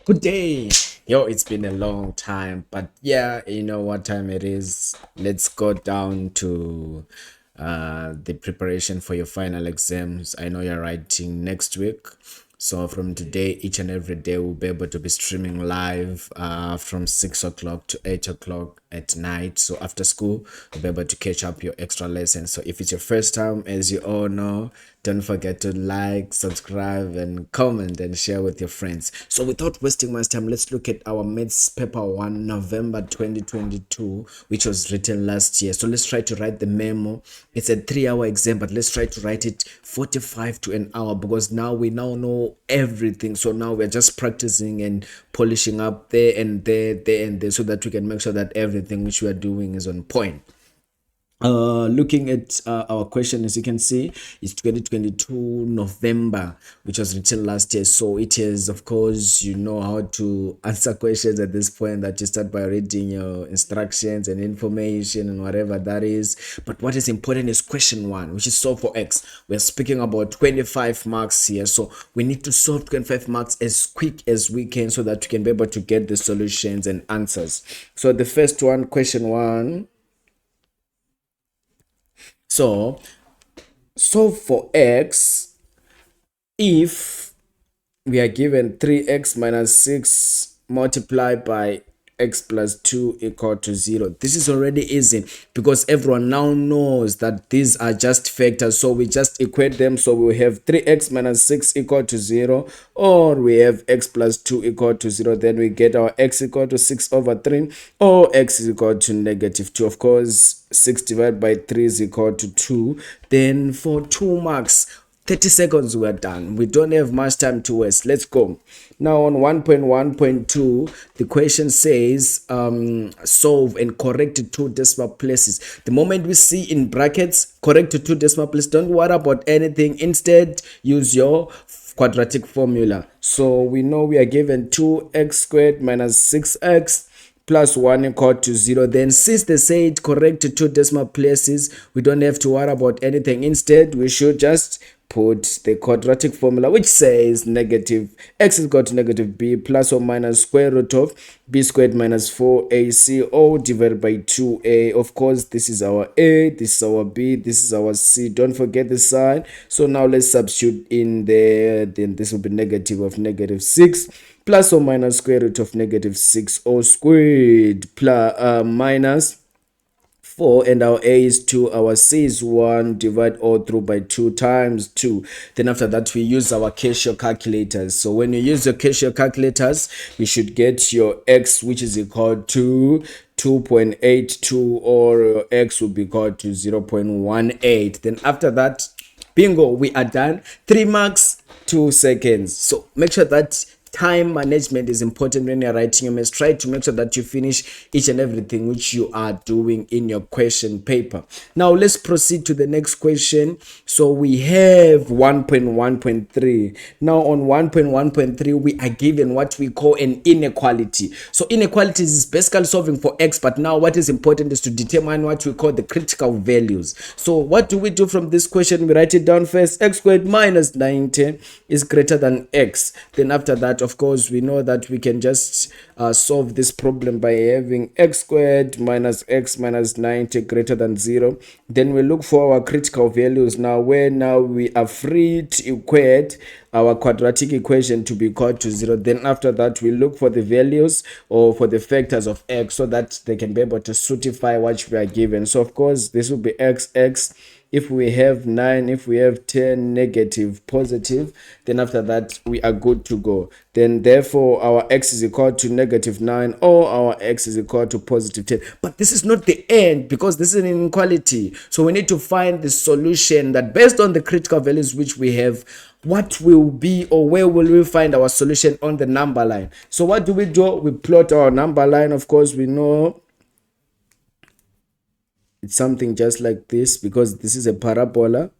Good day. Yo, it's been a long time, but yeah, you know what time it is. Let's go down to the preparation for your final exams. I know you're writing next week. So from today, each and every day, we'll be able to be streaming live from 6 o'clock to 8 o'clock at night. So after school, you'll be able to catch up your extra lessons. So if it's your first time, as you all know, don't forget to like, subscribe, and comment and share with your friends. So without wasting much time, let's look at our maths paper 1, November 2022, which was written last year. So let's try to write the memo. It's a 3-hour exam, but let's try to write it 45 to an hour, because now we now know everything. So now we're just practicing and polishing up there and there and there, so that we can make sure that everything which we are doing is on point. Looking at our question, as you can see, it's 2022 November, which was written last year. So it is, of course, you know how to answer questions at this point, that you start by reading your instructions and information and whatever that is. But what is important is question 1, which is solve for x. We're speaking about 25 marks here, so we need to solve 25 marks as quick as we can, so that we can be able to get the solutions and answers. So the first one, question 1. So solve for x if we are given 3x minus 6 multiplied by x plus 2 equal to 0. This is already easy, because everyone now knows that these are just factors, so we just equate them. So we have 3x minus 6 equal to 0, or we have x plus 2 equal to 0. Then we get our x equal to 6 over 3, or x is equal to negative 2. Of course, 6 divided by 3 is equal to 2. Then for 2 marks, 30 seconds, we're done. We don't have much time to waste. Let's go. Now on 1.1.2, the question says solve and correct to 2 decimal places. The moment we see in brackets correct to 2 decimal places, don't worry about anything. Instead, use your quadratic formula. So we know we are given 2x squared minus 6x plus 1 equal to 0. Then since they say it correct to 2 decimal places, we don't have to worry about anything. Instead, we should just put the quadratic formula, which says negative x is equal to negative b plus or minus square root of b squared minus 4ac all divided by 2a. Of course, this is our a, this is our b, this is our c. Don't forget the sign. So now let's substitute in there. Then this will be negative of negative 6 plus or minus square root of negative 6 all squared plus minus 4, and our a is 2, our c is 1, divide all through by 2 times 2. Then after that, we use our Casio calculators. So when you use your Casio calculators, you should get your x, which is equal to 2.82, or your x will be equal to 0.18. Then after that, bingo, we are done. 3 marks, 2 seconds. So make sure that time management is important when you're writing. You must try to make sure that you finish each and everything which you are doing in your question paper. Now let's proceed to the next question. So we have 1.1.3. Now on 1.1.3, we are given what we call an inequality. So inequalities is basically solving for x, but now what is important is to determine what we call the critical values. So what do we do from this question? We write it down first. X squared minus 90 is greater than x. Then after that, of course, we know that we can just solve this problem by having x squared minus x minus 90 greater than 0. Then we look for our critical values now, where now we are free to equate our quadratic equation to be equal to 0. Then after that, we look for the values or for the factors of x, so that they can be able to certify what we are given. So of course, this will be x. If we have 9, if we have 10, negative, positive, then after that, we are good to go. Then therefore, our x is equal to negative 9, or our x is equal to positive 10. But this is not the end, because this is an inequality. So we need to find the solution that, based on the critical values which we have, what will be, or where will we find our solution on the number line. So what do? We plot our number line. Of course, we know it's something just like this, because this is a parabola,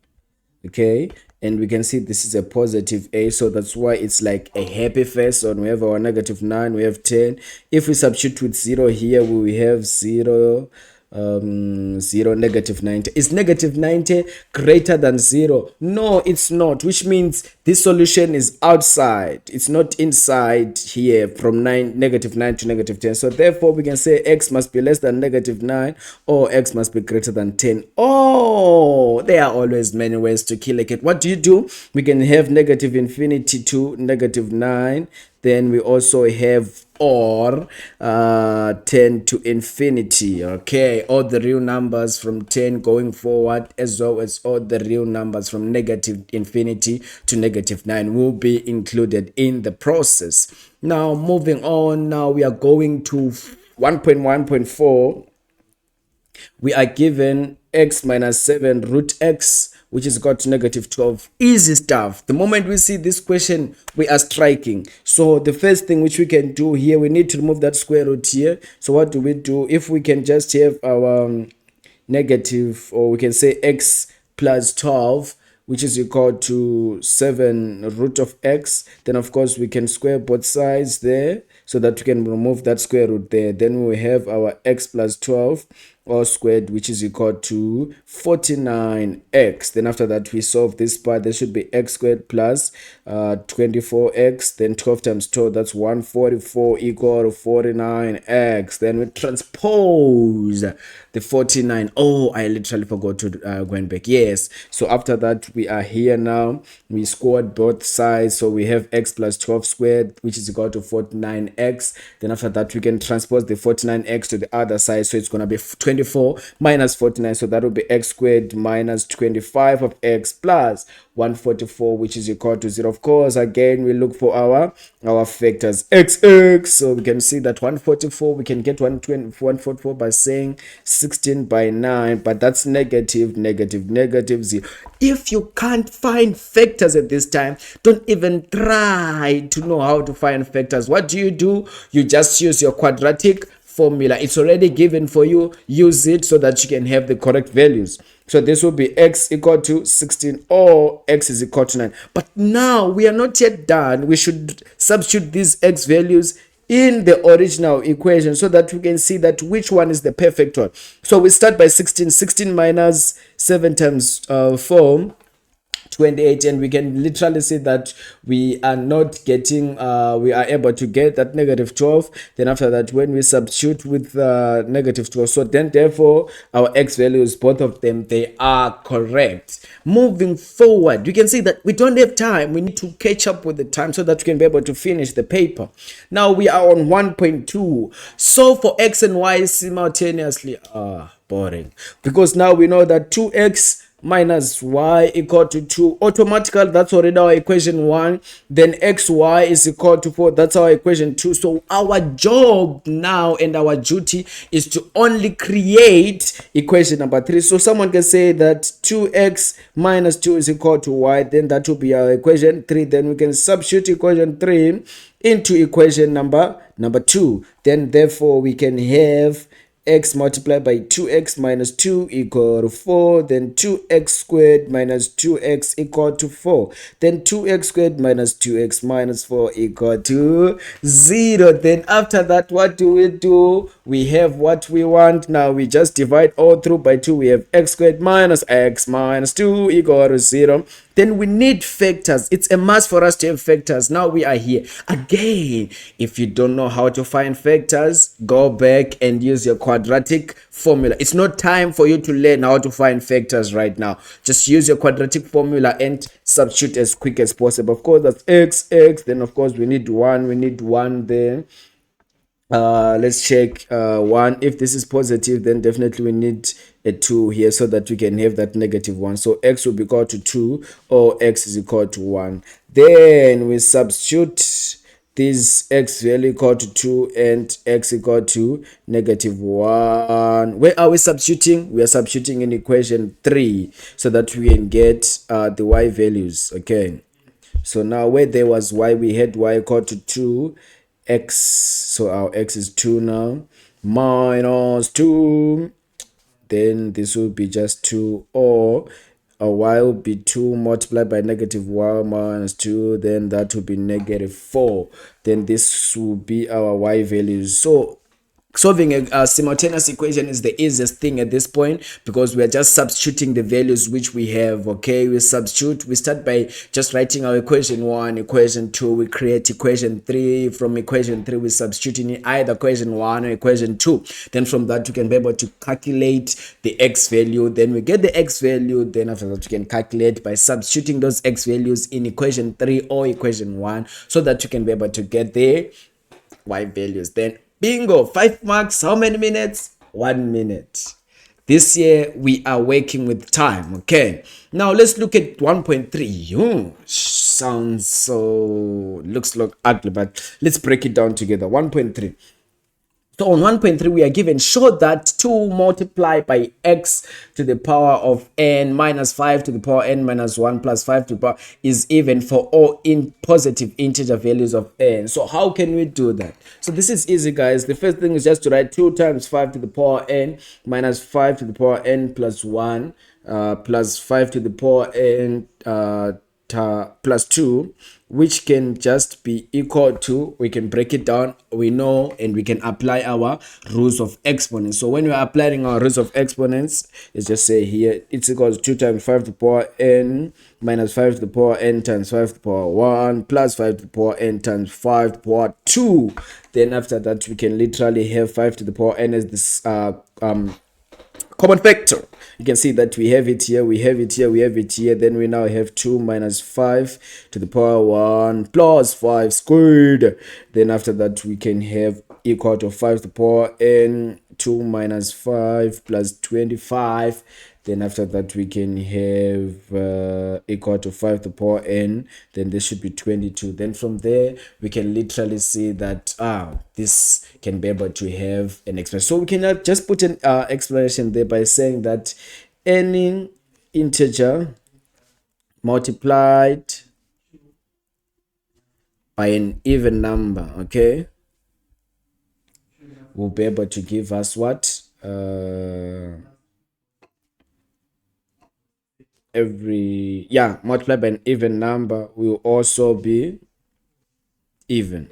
okay, and we can see this is a positive a, so that's why it's like a happy face. On we have our negative 9, we have 10. If we substitute with 0 here, we have 0, 0, negative 90. Is negative 90 greater than 0? No, it's not, which means this solution is outside. It's not inside here from negative 9 to negative 10. So therefore, we can say x must be less than negative 9 or x must be greater than 10. Oh, there are always many ways to kill a cat. What do? We can have negative infinity to negative 9. Then we also have or 10 to infinity. Okay, all the real numbers from 10 going forward, as well as all the real numbers from negative infinity to negative 9 will be included in the process. Now moving on, now we are going to 1.1.4. We are given x minus 7 root x, which is equal to negative 12. Easy stuff. The moment we see this question, we are striking. So the first thing which we can do here, we need to remove that square root here. So what do? If we can just have our negative, or we can say x plus 12, which is equal to 7 root of x, then of course we can square both sides there so that we can remove that square root there. Then we have our x plus 12 all squared, which is equal to 49x. Then after that we solve this part. There should be x squared plus 24x, then 12 times 12, that's 144 equal to 49x. Then we transpose the 49. Oh, I literally forgot to going back. Yes, so after that we are here now. We squared both sides, so we have x plus 12 squared, which is equal to 49x. Then after that we can transpose the 49x to the other side, so it's going to be 24 minus 49, so that will be x squared minus 25 of x plus 144, which is equal to 0. Of course, again we look for our factors xx, so we can see that 144, we can get 144 by saying 16 by 9, but that's negative 0. If you can't find factors at this time, don't even try to know how to find factors. What do? You just use your quadratic formula. It's already given for you. Use it so that you can have the correct values. So this will be x equal to 16 or x is equal to 9. But now we are not yet done. We should substitute these x values in the original equation so that we can see that which one is the perfect one. So we start by 16 minus 7 times 4, 28, and we can literally see that we are not getting we are able to get that negative 12. Then after that, when we substitute with negative 12, so then therefore our x values, both of them, they are correct. Moving forward, you can see that we don't have time. We need to catch up with the time so that we can be able to finish the paper. Now we are on 1.2. So for x and y simultaneously, boring, because now we know that 2x minus y equal to 2 automatically, that's already our equation 1. Then xy is equal to 4, that's our equation 2. So our job now and our duty is to only create equation number 3. So someone can say that 2x minus 2 is equal to y, then that will be our equation 3. Then we can substitute equation 3 into equation number 2. Then therefore we can have x multiplied by 2x minus 2 equal to 4. Then 2x squared minus 2x equal to 4. Then 2x squared minus 2x minus 4 equal to 0. Then after that, what do? We have what we want. Now we just divide all through by 2. We have x squared minus x minus 2 equal to 0. Then we need factors. It's a must for us to have factors. Now we are here. Again, if you don't know how to find factors, go back and use your quadratic formula. It's not time for you to learn how to find factors right now. Just use your quadratic formula and substitute as quick as possible. Of course, that's x. Then of course we need 1. We need 1 there. Let's check 1. If this is positive, then definitely we need a 2 here so that we can have that negative 1. So x will be equal to 2 or x is equal to 1. Then we substitute this x value equal to 2 and x equal to negative 1. Where are we substituting? We are substituting in equation 3 so that we can get the y values. Okay, so now where there was y, we had y equal to 2 x, so our x is 2 now, minus 2, then this will be just 2, or y will be 2 multiplied by negative 1 minus 2, then that will be negative 4. Then this will be our y values. So Solving a simultaneous equation is the easiest thing at this point because we are just substituting the values which we have. Okay, we substitute, we start by just writing our equation 1, equation 2, we create equation 3. From equation 3 we substitute in either equation 1 or equation 2. Then from that we can be able to calculate the x value. Then we get the x value. Then after that we can calculate by substituting those x values in equation 3 or equation 1, so that you can be able to get the y values. Then bingo, 5 marks. How many minutes? 1 minute. This year we are working with time. Okay, now let's look at 1.3. Sounds so, looks like ugly, but let's break it down together. 1.3. So on 1.3, we are given, show that 2 multiplied by x to the power of n minus 5 to the power n minus 1 plus 5 to the power is even for all in positive integer values of n. So how can we do that? So this is easy, guys. The first thing is just to write 2 times 5 to the power n minus 5 to the power n plus 1 plus 5 to the power n plus 2, which can just be equal to, we can break it down, we know, and we can apply our rules of exponents. So when we are applying our rules of exponents, let's just say here it's equals to 2 times 5 to the power n minus 5 to the power n times 5 to the power 1 plus 5 to the power n times 5 to the power 2. Then after that we can literally have 5 to the power n as this common factor. You can see that we have it here, we have it here, we have it here. Then we now have 2 minus 5 to the power 1 plus 5 squared. Then after that we can have equal to 5 to the power n, 2 minus 5 plus 25. Then after that we can have equal to 5 to the power n. Then this should be 22. Then from there we can literally see that this can be able to have an expression. So we can just put an explanation there by saying that any integer multiplied by an even number, okay, will be able to give us what? Multiplied by an even number will also be even.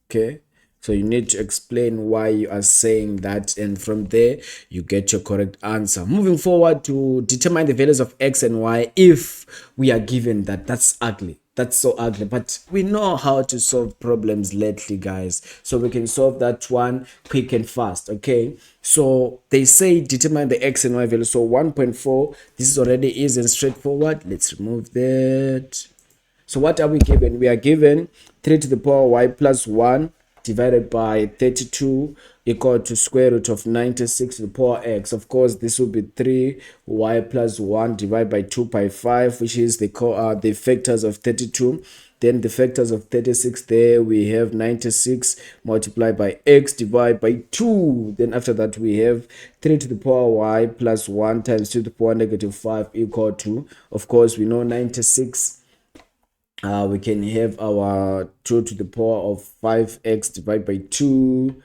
Okay, so you need to explain why you are saying that, and from there you get your correct answer. Moving forward to determine the values of x and y if we are given that. That's ugly. That's so ugly, but we know how to solve problems lately, guys, so we can solve that one quick and fast. Okay, so they say determine the x and y value. So 1.4, this is already easy and straightforward. Let's remove that. So what are we given? We are given 3 to the power y plus 1 divided by 32 equal to square root of 96 to the power x. Of course, this will be 3y plus 1 divided by 2 by 5, which is the factors of 32. Then the factors of 36, there we have 96 multiplied by x divided by 2. Then after that we have 3 to the power y plus 1 times 2 to the power negative 5 equal to, of course, we know 96. We can have our 2 to the power of 5x divided by 2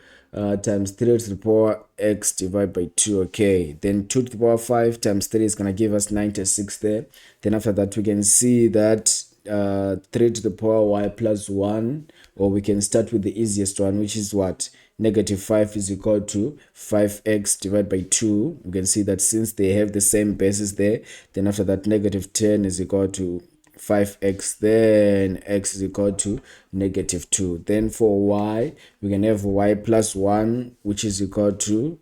times 3 to the power x divided by 2. Okay, then 2 to the power 5 times 3 is going to give us 96 there. Then after that we can see that 3 to the power y plus 1, or we can start with the easiest one, which is what? Negative 5 is equal to 5x divided by 2. You can see that since they have the same basis there, then after that negative 10 is equal to 5x, then x is equal to negative 2. Then for y, we can have y plus 1, which is equal to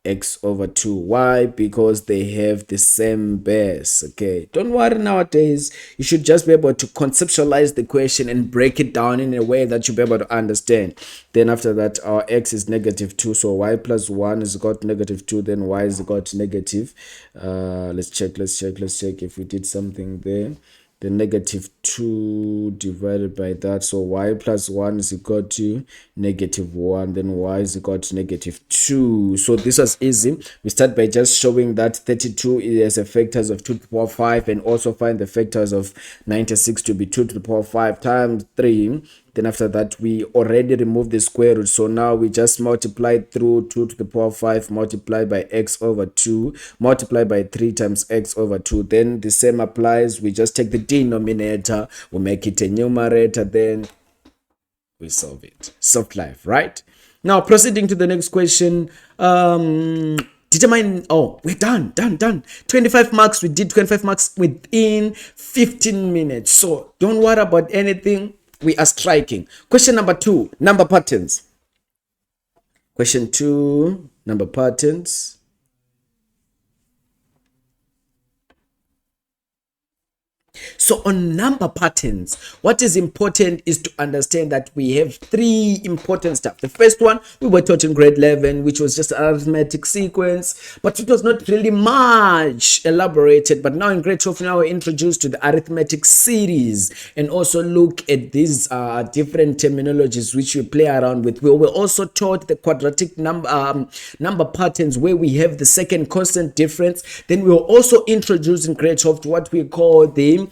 x over 2. Why? Because they have the same base. Okay, don't worry, nowadays you should just be able to conceptualize the question and break it down in a way that you'll be able to understand. Then after that our x is negative 2, so y plus 1 is equal to negative 2, then y is equal to negative let's check if we did something there. The negative 2 divided by that, so y plus 1 is equal to negative 1, then y is equal to negative 2. So this was easy. We start by just showing that 32 is a factors of 2 to the power 5, and also find the factors of 96 to be 2 to the power 5 times 3. Then after that we already removed the square root, so now we just multiply through 2 to the power 5 multiplied by x over 2 multiplied by 3 times x over 2. Then the same applies, we just take the denominator, we make it a numerator, then we solve it. Soft life, right? Now proceeding to the next question. Determine, oh, we're done. 25 marks. We did 25 marks within 15 minutes. So don't worry about anything. We are striking. Question number 2, number patterns. Question 2, number patterns. So on number patterns, what is important is to understand that we have 3 important stuff. The first one we were taught in grade 11, which was just an arithmetic sequence, but it was not really much elaborated. But now in grade 12, now we're introduced to the arithmetic series and also look at these different terminologies which we play around with. We were also taught the quadratic number patterns, where we have the second constant difference. Then we were also introduced in grade 12 to what we call the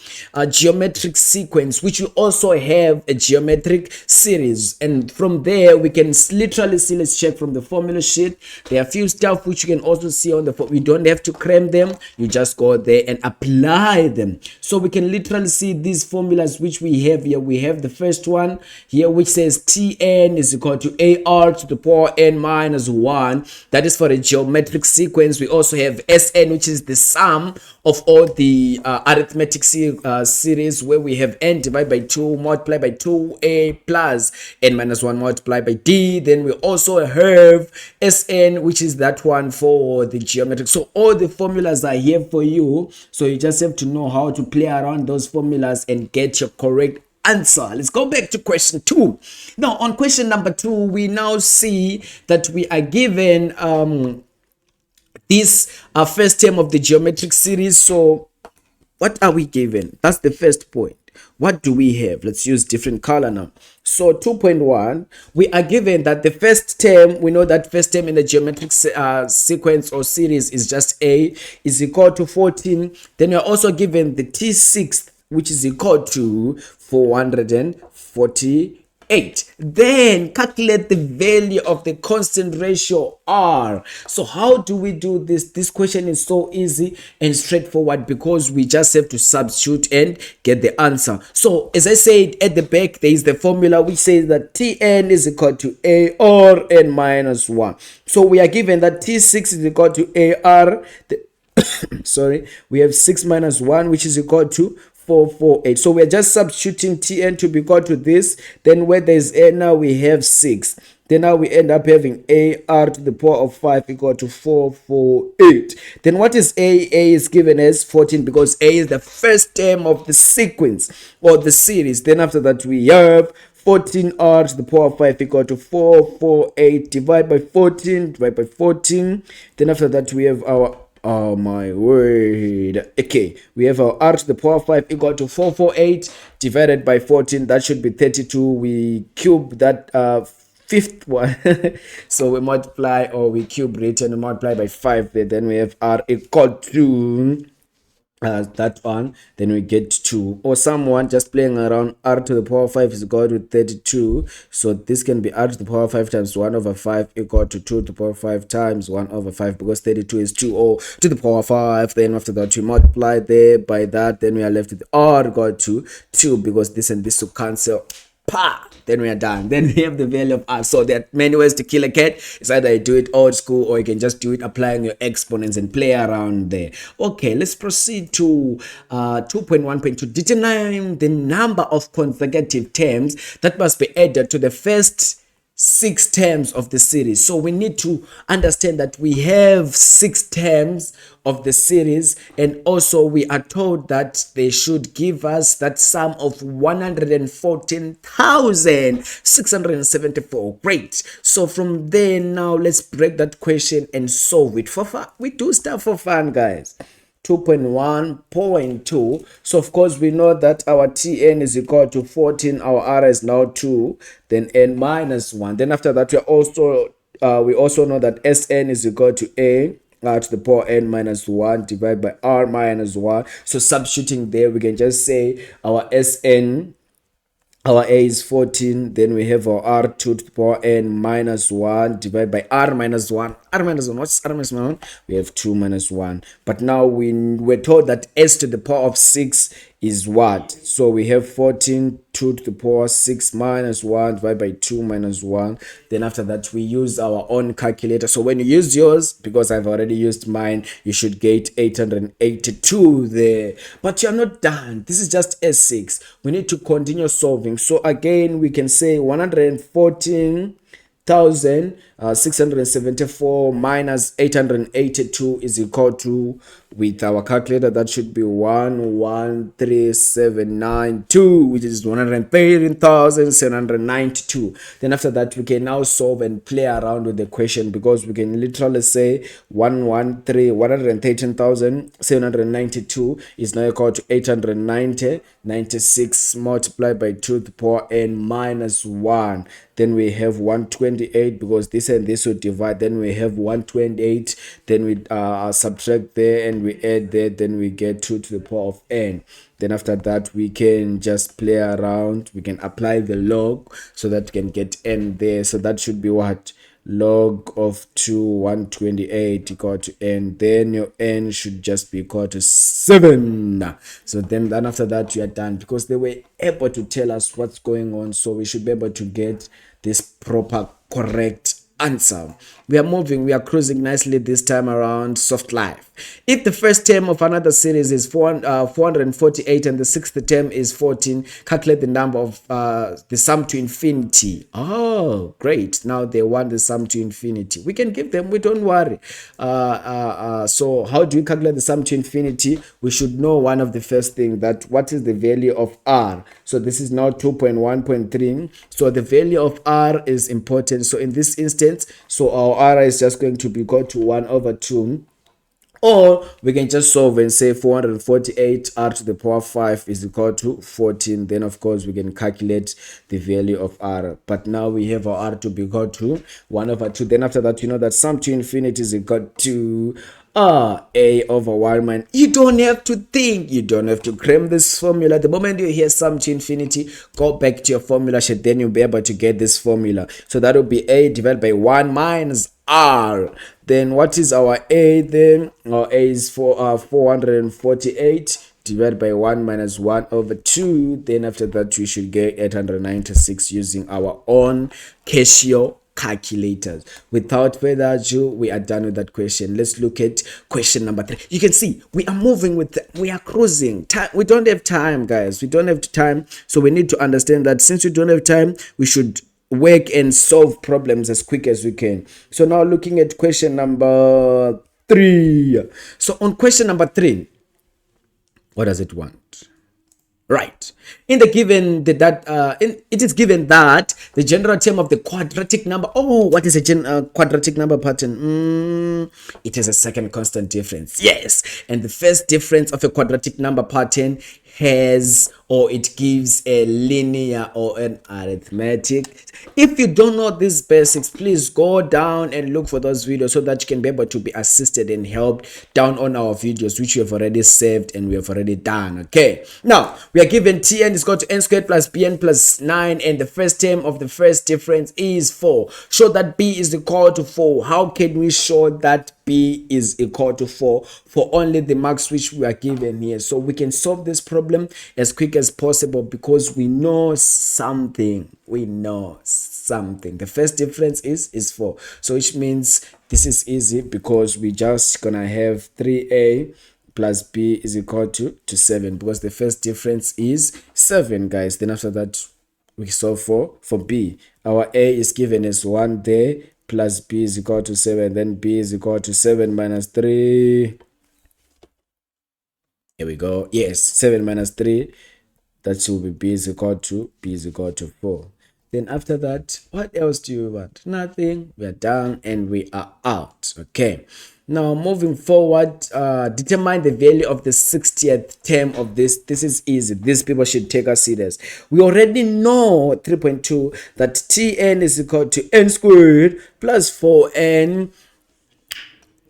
geometric sequence, which you also have a geometric series. And from there we can literally see, let's check from the formula sheet, there are a few stuff which you can also see on the we don't have to cram them, you just go there and apply them. So we can literally see these formulas which we have here. We have the first one here which says Tn is equal to ar to the power n minus 1. That is for a geometric sequence. We also have Sn, which is the sum of all the arithmetic series, where we have n divided by 2 multiplied by 2a plus n minus 1 multiplied by d. Then we also have Sn, which is that one for the geometric. So all the formulas are here for you, so you just have to know how to play around those formulas and get your correct answer. Let's go back to question 2. Now on question number 2, we now see that we are given this first term of the geometric series. So what are we given? That's the first point. What do we have? Let's use different color now. So 2.1, we are given that the first term, we know that first term in the geometric sequence or series is just a, is equal to 14. Then you're also given the T6, which is equal to 448. Then calculate the value of the constant ratio r. So how do we do this? This question is so easy and straightforward, because we just have to substitute and get the answer. So as I said, at the back there is the formula which says that Tn is equal to ar n minus 1. So we are given that T6 is equal to ar, sorry, we have 6 minus 1, which is equal to 448. So we're just substituting Tn to be equal to this. Then where there's a, now we have 6. Then now we end up having ar to the power of 5 equal to 448. Then what is a? A is given as 14, because a is the first term of the sequence or the series. Then after that we have 14r to the power of 5 equal to 448. Divide by 14, divide by 14. Then after that we have our, oh my word, okay, we have our r to the power of 5 equal to 448 divided by 14. That should be 32. We cube that fifth one so we multiply, or we cube it and multiply by 5 there. Then we have r equal to that one. Then we get 2, or someone just playing around, r to the power of 5 is equal to 32. So this can be r to the power of 5 times 1 over 5 equal to 2 to the power of 5 times 1 over 5, because 32 is 2 or to the power of 5. Then after that we multiply there by that. Then we are left with r equal to 2, because this and this will cancel. Pa! Then we are done. Then we have the value of r. So there are many ways to kill a cat. It's either you do it old school, or you can just do it applying your exponents and play around there. Okay, let's proceed to 2.1.2. Determine the number of consecutive terms that must be added to the first 6 terms of the series. So we need to understand that we have 6 terms of the series, and also we are told that they should give us that sum of 114,674. Great. So from there, now let's break that question and solve it for fun. We do stuff for fun, guys. 2.1.2. So of course we know that our Tn is equal to 14, our r is now 2, then n minus 1. Then after that we also know that Sn is equal to a to the power n minus 1 divided by r minus 1. So substituting there, we can just say our Sn, our a is 14, then we have our r2 to the power n minus 1 divided by r minus 1. R minus 1, what's r minus 1? We have 2 minus 1. But now we were told that s to the power of 6 is what? So we have 14, 2 to the power 6 minus 1 divided by 2 minus 1. Then after that, we use our own calculator. So when you use yours, because I've already used mine, you should get 882 there. But you're not done. This is just S6. We need to continue solving. So again, we can say 114,674 minus 882 is equal to, with our calculator, that should be 113792, which is 113,792. Then after that, we can now solve and play around with the question, because we can literally say 113,792 is now equal to 896 multiplied by 2 to the power n minus 1. Then we have 128, because this and this will divide. Then we have 128, then we subtract there and we add there, then we get 2 to the power of n. Then after that, we can just play around. We can apply the log so that we can get n there. So that should be what? Log of 128 equal to n. Then your n should just be equal to 7. So then after that, you are done, because they were able to tell us what's going on. So we should be able to get this proper, correct answer. We are moving, we are cruising nicely this time around. Soft life. If the first term of another series is 448 and the sixth term is 14, calculate the number of the sum to infinity. Oh, great. Now they want the sum to infinity. We can give them, we don't worry. So how do we calculate the sum to infinity? We should know one of the first thing, that what is the value of r. So this is now 2.1.3. So the value of r is important. So in this instance, so our r is just going to be equal to 1 over 2. Or we can just solve and say 448 r to the power 5 is equal to 14. Then of course we can calculate the value of r. But now we have our r to be equal to 1 over 2. Then after that, you know that sum to infinity is equal to a over 1 minus. You don't have to think. You don't have to cram this formula. The moment you hear sum to infinity, go back to your formula sheet. Then you'll be able to get this formula. So that will be a divided by 1 minus r. Then what is our a then? Our a is 448 divided by 1 minus 1 over 2. Then after that, we should get 896 using our own Casio calculators. Without further ado, we are done with that question. Let's look at question number 3. You can see we are moving with we are cruising time. We don't have time, guys. We don't have time. So we need to understand that since we don't have time, we should work and solve problems as quick as we can. So now looking at question number 3. So on question number 3, what does it want? Right. In the given it is given that the general term of the quadratic number. Oh, what is a quadratic number pattern? It is a second constant difference. Yes. And the first difference of a quadratic number pattern has, or it gives, a linear or an arithmetic. If you don't know these basics, please go down and look for those videos so that you can be able to be assisted and helped down on our videos, which we have already saved and we have already done. Okay, now we are given Tn is equal to n squared plus bn plus 9, and the first term of the first difference is 4. Show that b is equal to 4. How can we show that b is equal to 4 for only the marks which we are given here? So we can solve this problem as quick as possible, because we know something. The first difference is 4. So which means this is easy, because we just gonna have 3a plus b is equal to 7, because the first difference is 7, guys. Then after that, we solve for b. Our a is given as 1 there, plus b is equal to 7. Then b is equal to 7 minus 3. Here we go. Yes, 7 minus 3. That will be b is equal to 4. Then after that, what else do you want? Nothing. We are done and we are out. Okay. Now moving forward, determine the value of the 60th term of this. This is easy. These people should take us serious. We already know 3.2 that Tn is equal to n squared plus 4n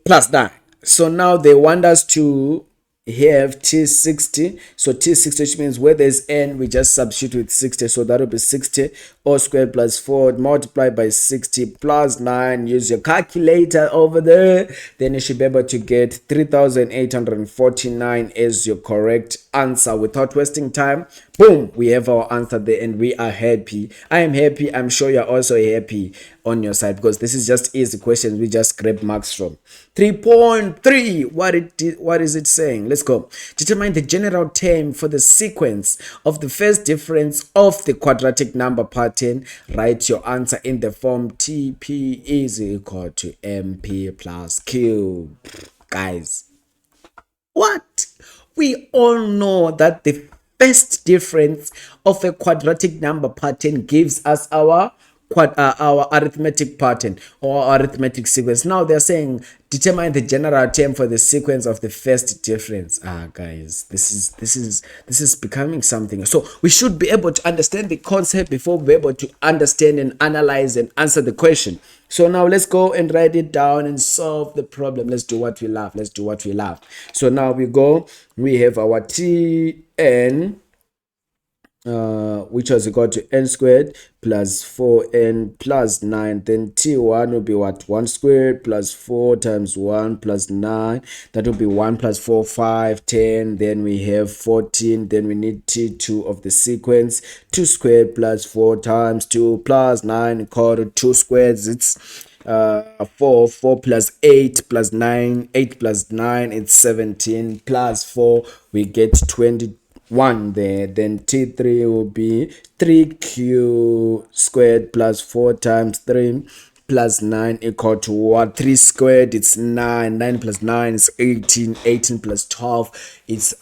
plus 9. So now they want us to have t60, so t60, which means where there's n we just substitute with 60, so that will be 60 all squared plus 4 multiplied by 60 plus 9. Use your calculator over there, then you should be able to get 3849 as your correct answer. Without wasting time, boom, we have our answer there and we are happy. I am happy. I'm sure you're also happy on your side, because this is just easy questions we just grab marks from. 3.3, what is it saying? Let's go. Determine the general term for the sequence of the first difference of the quadratic number pattern. Write your answer in the form TP is equal to MP plus Q. Guys, what? We all know that the first difference of a quadratic number pattern gives us our arithmetic pattern or arithmetic sequence. Now they're saying determine the general term for the sequence of the first difference. Guys, this is becoming something. So we should be able to understand the concept before we're able to understand and analyze and answer the question. So now let's go and write it down and solve the problem. Let's do what we love. Let's do what we love. So now we have our Tn, which was equal to n squared plus 4n plus 9. Then t1 will be what? 1 squared plus 4 times 1 plus 9. That will be 1 plus 4, 5, 10. Then we have 14. Then we need t2 of the sequence. 2 squared plus 4 times 2 plus 9 equal to 2 squares. It's 4 plus 8 plus 9. 8 plus 9, it's 17 plus 4. We get 21 there. Then t3 will be 3q squared plus 4 times 3 plus 9 equal to what? 3 squared, it's 9. 9 plus 9 is 18. 18 plus 12, it's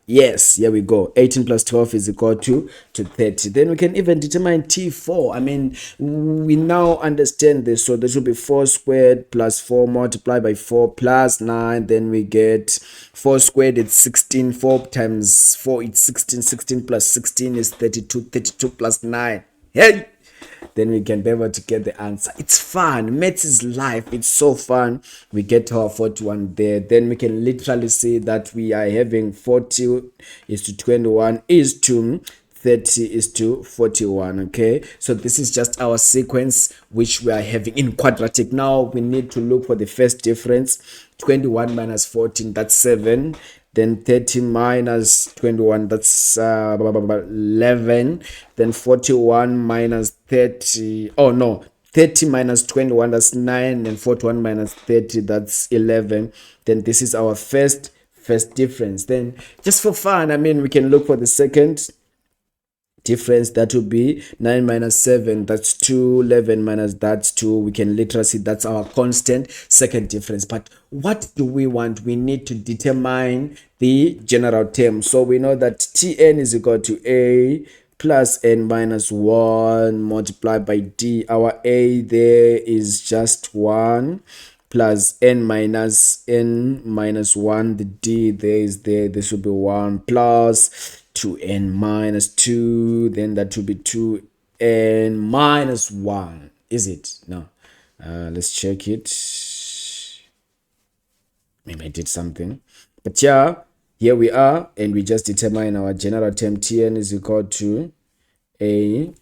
yes, here we go. 18 plus 12 is equal to 30. Then we can even determine t4. I mean, we now understand this. So this will be 4 squared plus 4 multiplied by 4 plus 9. Then we get 4 squared, it's 16. 4 times 4, it's 16. 16 plus 16 is 32. 32 plus 9, hey, then we can be able to get the answer. It's fun. Maths is life. It's so fun. We get our 41 there. Then we can literally see that we are having 40 is to 21 is to 30 is to 41. Okay, so this is just our sequence which we are having in quadratic. Now we need to look for the first difference. 21 minus 14, that's 7. Then 30 minus 21, that's 11. Then 41 minus 30, oh no, 30 minus 21, that's 9. And 41 minus 30, that's 11. Then this is our first difference. Then just for fun, I mean, we can look for the second difference. That will be 9 minus 7, that's 2. 11 minus that's 2. We can literally see that's our constant second difference. But what do we want? We need to determine the general term. So we know that Tn is equal to a plus n minus 1 multiplied by d. Our a there is just 1 plus n minus 1. The d there is there. This will be 1 plus 2n minus 2. Then that will be 2n minus 1. Is it? No. Let's check it. Maybe I did something. But yeah, here we are. And we just determine our general term. Tn is equal to a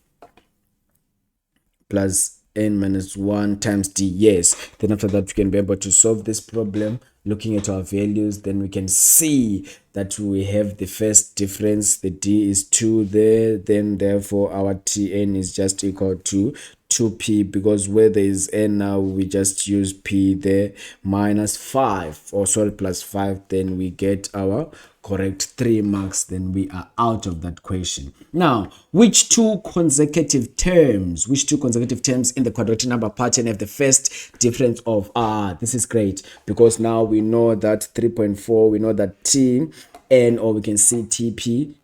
plus n minus 1 times d. Yes. Then after that, we can be able to solve this problem. Looking at our values, then we can see that we have the first difference. The d is 2 there. Then therefore our tn is just equal to 2p, because where there is n now, we just use p there, minus 5, or sorry, plus 5. Then we get our correct 3 marks. Then we are out of that question. Now, which two consecutive terms in the quadratic number pattern have the first difference of this is great, because now we know that 3.4, we know that tn, or we can see tn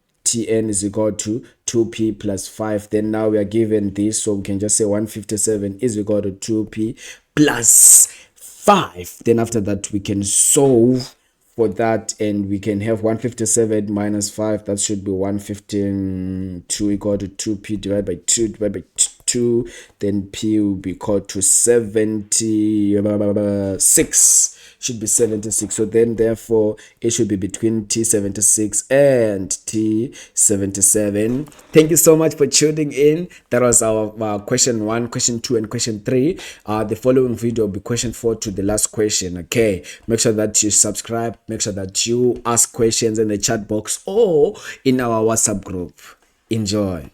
is equal to 2p plus 5. Then now we are given this, so we can just say 157 is equal to 2p plus 5. Then after that, we can solve for that, and we can have 157 minus 5, that should be 152 equal to 2p divided by 2. Then p will be equal to 76. should be 76. So then therefore it should be between T76 and T77. Thank you so much for tuning in. That was our question 1, question 2, and question 3. The following video will be question 4 to the last question. Okay, make sure that you subscribe, make sure that you ask questions in the chat box or in our WhatsApp group. Enjoy.